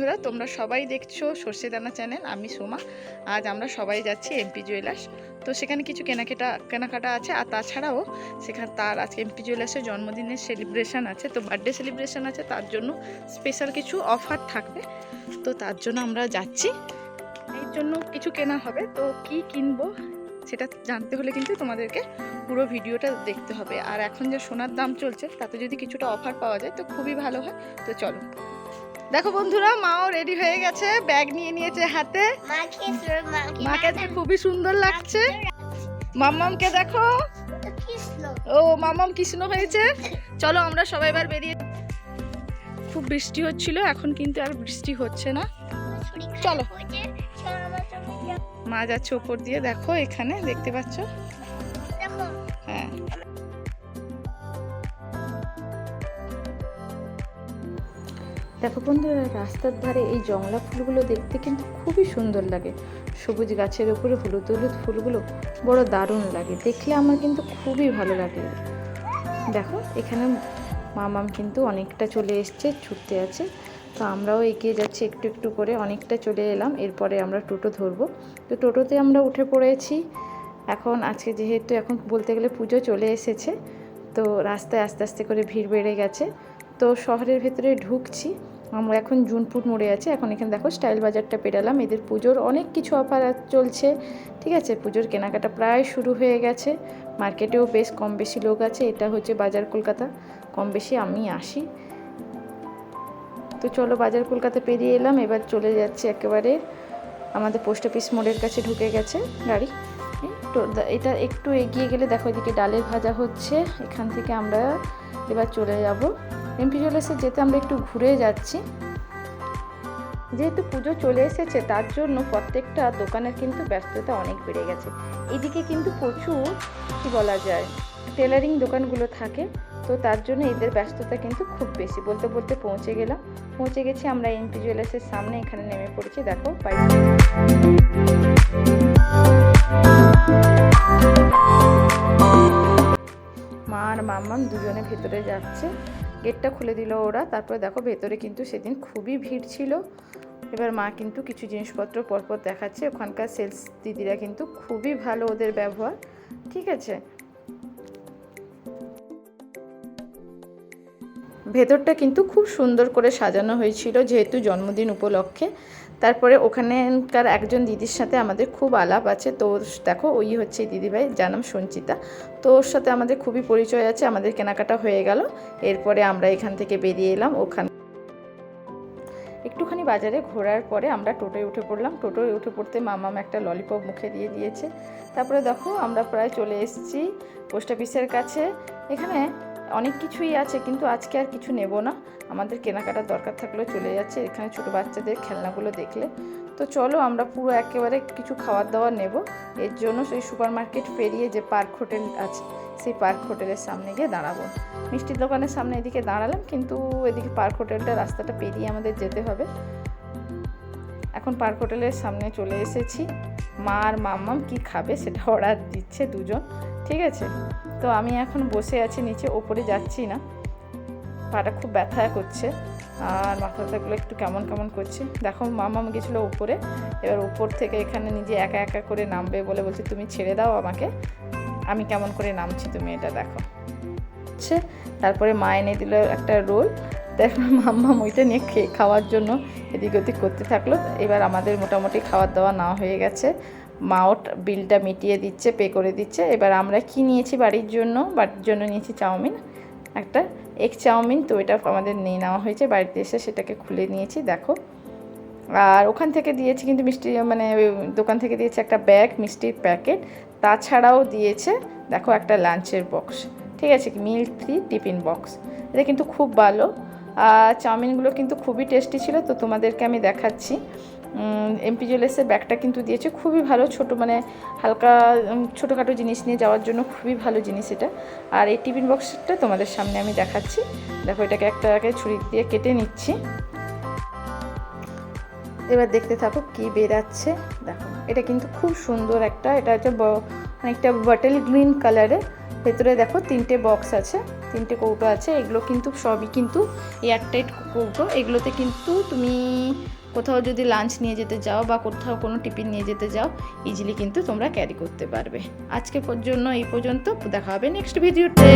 বন্ধুরা, তোমরা সবাই দেখছো সর্ষে দানা চ্যানেল। আমি সোমা। আজ আমরা সবাই যাচ্ছি এমপি জুয়েলার্স। তো সেখানে কিছু কেনাকাটা আছে, আর তাছাড়াও সেখানে তার আজকে এমপি জুয়েলার্সের জন্মদিনের সেলিব্রেশন আছে, তো বার্থডে সেলিব্রেশন আছে, তার জন্য স্পেশাল কিছু অফার থাকবে। তো তার জন্য আমরা যাচ্ছি, এই জন্য কিছু কেনা হবে। তো কি কিনবো সেটা জানতে হলে কিন্তু তোমাদেরকে পুরো ভিডিওটা দেখতে হবে। আর এখন যে সোনার দাম চলছে তাতে যদি কিছুটা অফার পাওয়া যায় তো খুবই ভালো হয়। তো চলো, দেখো বন্ধুরা, মাও রেডি হয়ে গেছে, ব্যাগ নিয়ে নিয়েছে হাতে। মাকে খুবই সুন্দর লাগছে। মাম্মামকে দেখো, ও মাম্মাম কৃষ্ণ হয়েছে। চলো আমরা সবাই এবার বেরিয়ে। খুব বৃষ্টি হচ্ছিল, এখন কিন্তু আর বৃষ্টি হচ্ছে না। চলো, মা যাচ্ছে উপর দিয়ে, দেখো এখানে দেখতে পাচ্ছ। হ্যাঁ, দেখো বন্ধুরা, রাস্তার ধারে এই জংলা ফুলগুলো দেখতে কিন্তু খুবই সুন্দর লাগে। সবুজ গাছের উপরে হলুদ হলুদ ফুলগুলো বড় দারুণ লাগে, দেখলে আমার কিন্তু খুবই ভালো লাগে। দেখো এখানে মামাম কিন্তু অনেকটা চলে এসছে, ছুটতে আছে। তো আমরাও এগিয়ে যাচ্ছি একটু একটু করে, অনেকটা চলে এলাম। এরপরে আমরা টোটো ধরবো। তো টোটোতে আমরা উঠে পড়েছি। এখন আজকে যেহেতু এখন বলতে গেলে পুজো চলে এসেছে, তো রাস্তায় আস্তে আস্তে করে ভিড় বেড়ে গেছে। তো শহরের ভেতরে ঢুকছি। আমরা এখন জুনপুর মোড়ে আছি। এখন এখানে দেখো স্টাইল বাজারটা পেরালাম। এদের পুজোর অনেক কিছু অফার চলছে, ঠিক আছে। পুজোর কেনাকাটা প্রায় শুরু হয়ে গেছে। মার্কেটেও বেশ কম বেশি লোক আছে। এটা হচ্ছে বাজার কলকাতা, কম বেশি আমি আসি। তো চলো, বাজার কলকাতা পেরিয়ে এলাম। এবার চলে যাচ্ছে একেবারে আমাদের পোস্ট অফিস মোড়ের কাছে ঢুকে গেছে গাড়ি। তো এটা একটু এগিয়ে গেলে দেখো এদিকে ডালের ভাজা হচ্ছে। এখান থেকে আমরা এবার চলে যাব এমপি জুয়েলার্সে। যেতে আমরা একটু ঘুরে যাচ্ছি, যেহেতু পুজো চলে এসেছে তার জন্য প্রত্যেকটা দোকানের কিন্তু ব্যস্ততা অনেক বেড়ে গেছে। এদিকে কিন্তু প্রচুর কি বলা যায় টেলারিং দোকানগুলো থাকে, তো তার জন্য এদের ব্যস্ততা কিন্তু খুব বেশি। বলতে বলতে পৌঁছে গেছি আমরা এমপি জুয়েলার্সের সামনে। এখানে নেমে পড়েছি, দেখো মা আর মাম্মাম দুজনে ভেতরে যাচ্ছে। গেটটা খুলে দিল ওরা। তারপরে দেখো ভেতরে কিন্তু সেদিন খুবই ভিড় ছিল। এবার মা কিন্তু কিছু জিনিসপত্র পরপর দেখাচ্ছে। ওখানকার সেলস দিদিরা কিন্তু খুবই ভালো, ওদের ব্যবহার, ঠিক আছে। ভেতরটা কিন্তু খুব সুন্দর করে সাজানো হয়েছিল যেহেতু জন্মদিন উপলক্ষে। তারপরে ওখানকার একজন দিদির সাথে আমাদের খুব আলাপ আছে। তো দেখো ওই হচ্ছে দিদিভাই, যার নাম সঞ্চিতা। তো ওর সাথে আমাদের খুবই পরিচয় আছে। আমাদের কেনাকাটা হয়ে গেল। এরপরে আমরা এখান থেকে বেরিয়ে এলাম। একটুখানি বাজারে ঘোরার পরে আমরা টোটোয় উঠে পড়লাম। টোটোয় উঠে পড়তে মামাম একটা ললিপপ মুখে দিয়ে দিয়েছে। তারপরে দেখো আমরা প্রায় চলে এসেছি পোস্ট অফিসের কাছে। এখানে অনেক কিছুই আছে, কিন্তু আজকে আর কিছু নেব না। আমাদের কেনাকাটার দরকার থাকলেও চলে যাচ্ছে এখানে ছোটো বাচ্চাদের খেলনাগুলো দেখলে। তো চলো আমরা পুরো একেবারে কিছু খাবার দাবার নেব। এর জন্য সেই সুপার মার্কেট পেরিয়ে যে পার্ক হোটেল আছে, সেই পার্ক হোটেলের সামনে গিয়ে দাঁড়াবো। মিষ্টির দোকানের সামনে এদিকে দাঁড়ালাম, কিন্তু এদিকে পার্ক হোটেলটা রাস্তাটা পেরিয়ে আমাদের যেতে হবে। এখন পার্ক হোটেলের সামনে চলে এসেছি। মা আর মাম্মাম কি খাবে সেটা অর্ডার দিচ্ছে দুজন, ঠিক আছে। তো আমি এখন বসে আছি নিচে, ওপরে যাচ্ছি না, পাটা খুব ব্যথা করছে আর মাথাটাগুলো একটু কেমন কেমন করছে। দেখো মাম্মাম গেছিলো উপরে, এবার উপর থেকে এখানে নিজে একা একা করে নামবে বলে বলছে তুমি ছেড়ে দাও আমাকে, আমি কেমন করে নামছি তুমি এটা দেখো। তারপরে মা এনে দিল একটা রোল। দেখো মাম্মাম ওইটা নিয়ে খাওয়ার জন্য এদিক ওদিক করতে থাকলো। এবার আমাদের মোটামুটি খাওয়ার দাওয়া না হয়ে গেছে। মাও বিলটা মিটিয়ে দিচ্ছে, পে করে দিচ্ছে। এবার আমরা কি নিয়েছি বাড়ির জন্য নিয়েছি চাউমিন, একটা এগ চাউমিন। তো এটা আমাদের নিয়ে নেওয়া হয়েছে, বাড়িতে এসে সেটাকে খুলে নিয়েছি দেখো। আর ওখান থেকে দিয়েছি কিন্তু মিষ্টি, মানে দোকান থেকে দিয়েছে একটা ব্যাগ মিষ্টির প্যাকেট। তাছাড়াও দিয়েছে দেখো একটা লাঞ্চের বক্স, ঠিক আছে, মিল 3 টিফিন বক্স। এটা কিন্তু খুব ভালো। চাউমিনগুলো কিন্তু খুবই টেস্টি ছিল। তো তোমাদেরকে আমি দেখাচ্ছি। এমপি জুয়েলার্সের ব্যাগটা কিন্তু দিয়েছে খুবই ভালো, ছোট মানে হালকা ছোটোখাটো জিনিস নিয়ে যাওয়ার জন্য খুবই ভালো জিনিস এটা। আর এই টিফিন বক্সটা তোমাদের সামনে আমি দেখাচ্ছি। দেখো এটাকে একটা ছুরি দিয়ে কেটে নিচ্ছি। এবার দেখতে থাকো কি বেরাচ্ছে। দেখো এটা কিন্তু খুব সুন্দর একটা, এটা হচ্ছে অনেকটা বটল গ্রিন কালারের। ভেতরে দেখো 3টে বক্স আছে, 3টে কৌটো আছে। এগুলো কিন্তু সবই কিন্তু এয়ারটাইট কৌটো। এগুলোতে কিন্তু তুমি কোথাও যদি লাঞ্চ নিয়ে যেতে যাও বা কোথাও কোনো টিফিন নিয়ে যেতে যাও, ইজিলি কিন্তু তোমরা ক্যারি করতে পারবে। আজকের জন্য এই পর্যন্ত, দেখা হবে নেক্সট ভিডিওতে।